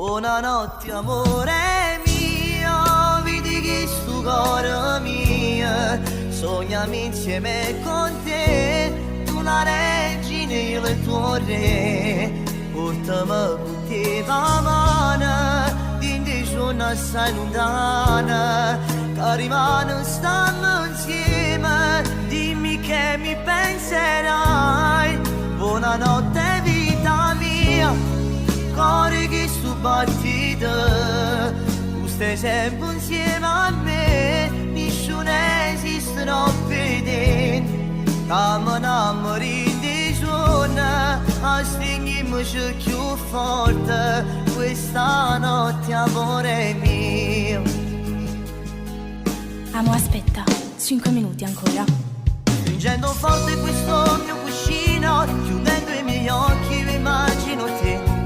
Buonanotte amore mio, vedi che sto cuore mio, sognami insieme con te, tu la regina e io il tuo re, portami con te la mano, di giorno assai lontana, che rimane stiamo insieme, dimmi che mi penserai, buonanotte vita mia, cuore che sto battito, tu stai sempre insieme a me, nessuno esiste non vede, camminamo di giorno, a stringhiamoci più forte, questa notte amore mio. Amo, aspetta, 5 minuti ancora. Stringendo forte questo mio cuscino, chiudendo i miei occhi, vi immagino te.